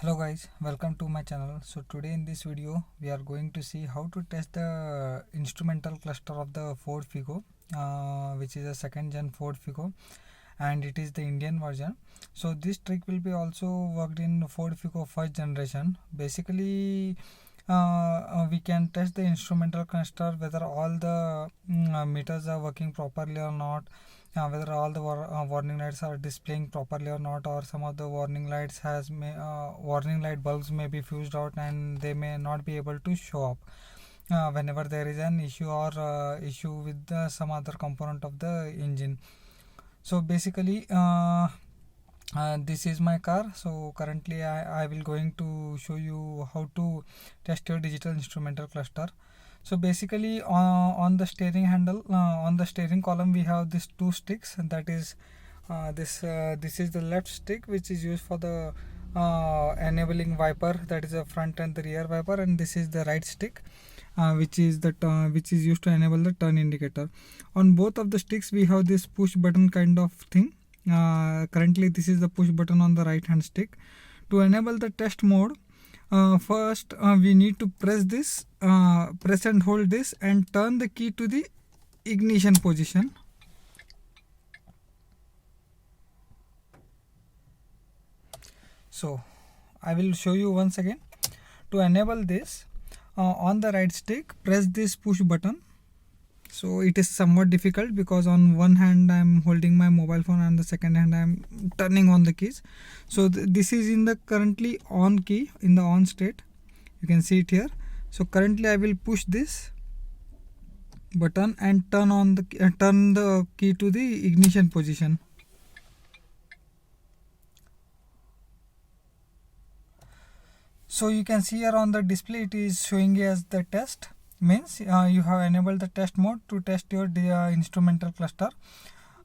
Hello guys, welcome to my channel. So today in this video we are going to see how to test the instrumental cluster of the Ford Figo, which is a second gen Ford Figo, and it is the Indian version. So this trick will be also worked in Ford Figo first generation. Basically we can test the instrumental cluster whether all the meters are working properly or not, whether all the warning lights are displaying properly or not, or some of the warning lights warning light bulbs may be fused out and they may not be able to show up whenever there is an issue or issue with some other component of the engine. So basically this is my car. So currently I will going to show you how to test your digital instrumental cluster. So basically on the steering handle, on the steering column, we have these two sticks, and that is this is the left stick, which is used for the enabling wiper, that is the front and the rear wiper, and this is the right stick, which is used to enable the turn indicator. On both of the sticks we have this push button kind of thing. Currently this is the push button on the right hand stick. To enable the test mode, first we need to press and hold this and turn the key to the ignition position. So I will show you once again. To enable this, on the right stick press this push button. So it is somewhat difficult because on one hand I am holding my mobile phone and the second hand I am turning on the keys. So this is in the currently on key, in the on state. You can see it here. So currently I will push this button and turn the key to the ignition position. So you can see here on the display it is showing as the test, means you have enabled the test mode to test your instrumental cluster.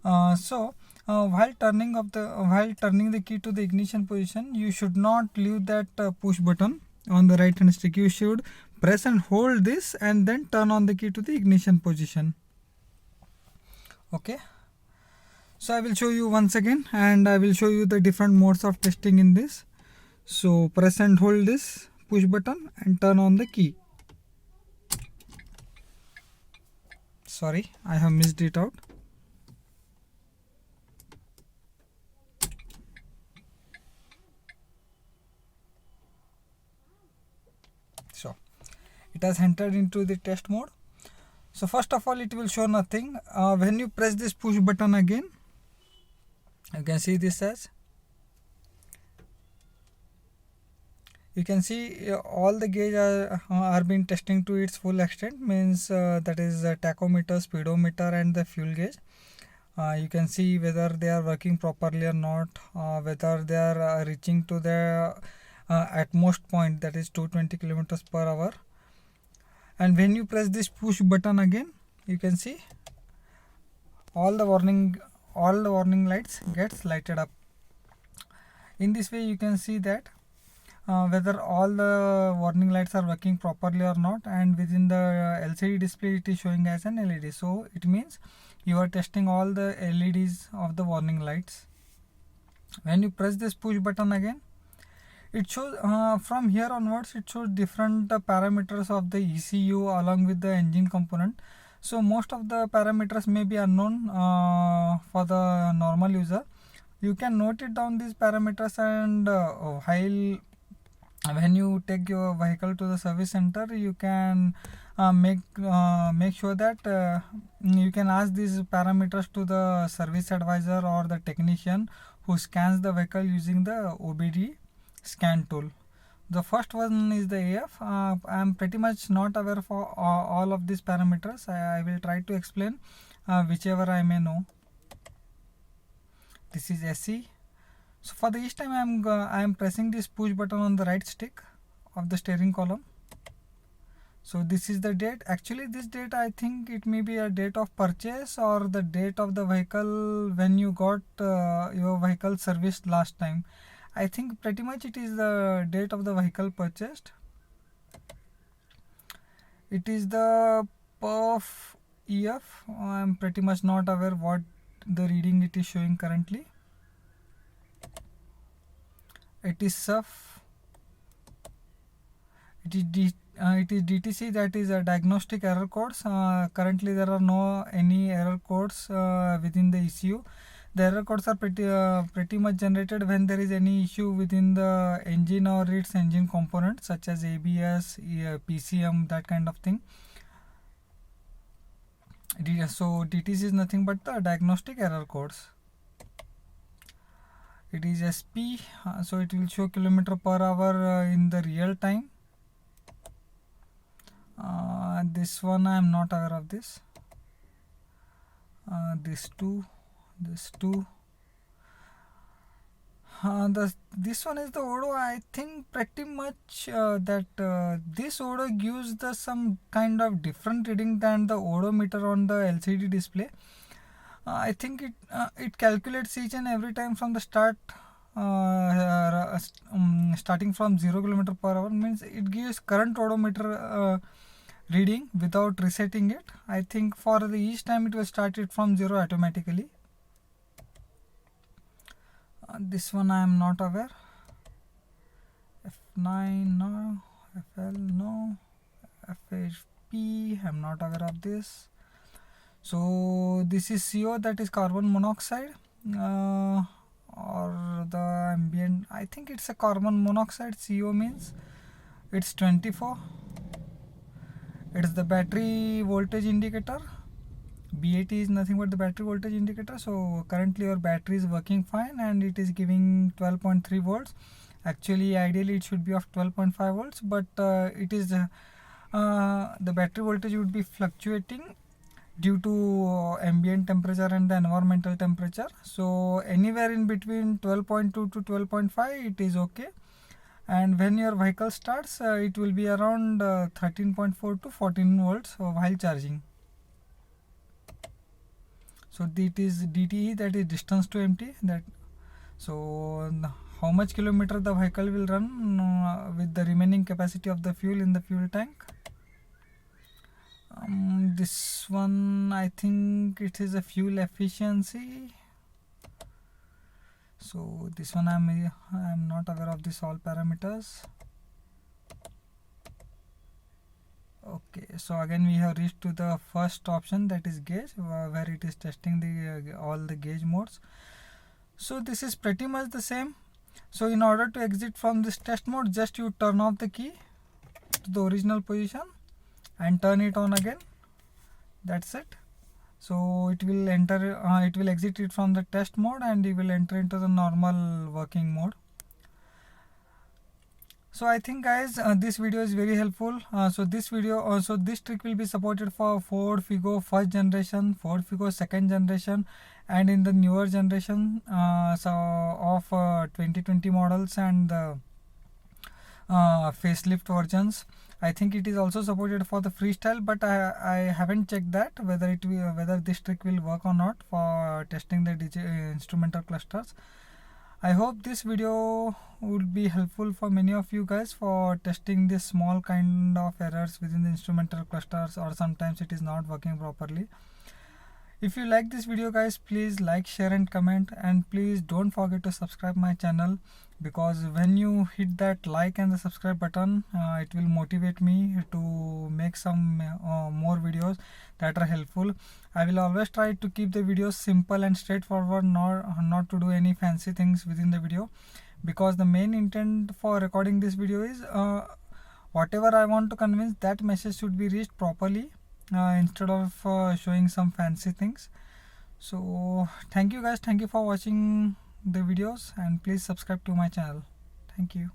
While turning the key to the ignition position, you should not leave that push button on the right hand stick. You should press and hold this and then turn on the key to the ignition position. Okay, so I will show you once again, and I will show you the different modes of testing in this. So press and hold this push button and turn on the key. Sorry, I have missed it out. So it has entered into the test mode. So first of all it will show nothing. When you press this push button again, you can see this as, you can see all the gauge are being testing to its full extent, means that is tachometer, speedometer and the fuel gauge. You can see whether they are working properly or not, whether they are reaching to the utmost point, that is 220 kilometers per hour. And when you press this push button again, you can see all the warning lights gets lighted up. In this way you can see that whether all the warning lights are working properly or not, and within the LCD display it is showing as an LED. So it means you are testing all the LEDs of the warning lights. When you press this push button again, it shows from here onwards it shows different parameters of the ECU along with the engine component. So most of the parameters may be unknown for the normal user. You can note it down these parameters, and while when you take your vehicle to the service center, you can make sure that you can ask these parameters to the service advisor or the technician who scans the vehicle using the OBD scan tool. The first one is the AF. I am pretty much not aware for all of these parameters. I will try to explain whichever I may know. This is SE. So for the each time I am pressing this push button on the right stick of the steering column. So this is the date. Actually this date, I think it may be a date of purchase or the date of the vehicle when you got your vehicle serviced last time. I think pretty much it is the date of the vehicle purchased. It is the PERF EF. I am pretty much not aware what the reading it is showing currently. It is SUF it is DTC, that is diagnostic error codes. Currently there are no any error codes within the ECU. The error codes are pretty much generated when there is any issue within the engine or its engine component, such as ABS, PCM, that kind of thing. So DTC is nothing but the diagnostic error codes. It is SP, so it will show kilometer per hour in the real time. This one I am not aware of this. This two. This one is the Odo. I think pretty much that this Odo gives the some kind of different reading than the odometer on the LCD display. I think it calculates each and every time from the start, starting from 0 km per hour, means it gives current odometer reading without resetting it. I think for the each time it will start it from 0 automatically. This one I am not aware. F9 no, FL no, FHP I am not aware of this. So this is CO, that is carbon monoxide, or the ambient, I think it's a carbon monoxide. CO means it's 24. It's the battery voltage indicator. BAT is nothing but the battery voltage indicator. So currently your battery is working fine and it is giving 12.3 volts. Actually ideally it should be of 12.5 volts, but it is the battery voltage would be fluctuating due to ambient temperature and the environmental temperature. So anywhere in between 12.2 to 12.5 it is okay. And when your vehicle starts, it will be around 13.4 to 14 volts while charging. So it is DTE, that is distance to empty. That so how much kilometer the vehicle will run with the remaining capacity of the fuel in the fuel tank. This one I think it is a fuel efficiency. So this one I am not aware of this all parameters. Okay, so again we have reached to the first option, that is gauge, where it is testing the all the gauge modes. So this is pretty much the same. So in order to exit from this test mode, just you turn off the key to the original position and turn it on again. That's it. So it will enter, it will exit it from the test mode and it will enter into the normal working mode. So I think guys this video is very helpful. So this trick will be supported for Ford Figo first generation, Ford Figo second generation, and in the newer generation of 2020 models and facelift versions. I think it is also supported for the freestyle, but I haven't checked that whether this trick will work or not for testing the instrumental clusters. I hope this video would be helpful for many of you guys for testing this small kind of errors within the instrumental clusters, or sometimes it is not working properly. If you like this video guys, please like, share and comment, and please don't forget to subscribe my channel, because when you hit that like and the subscribe button, it will motivate me to make some more videos that are helpful. I will always try to keep the videos simple and straightforward, not to do any fancy things within the video, because the main intent for recording this video is whatever I want to convince, that message should be reached properly, instead of showing some fancy things. So thank you guys, thank you for watching the videos, and please subscribe to my channel. Thank you.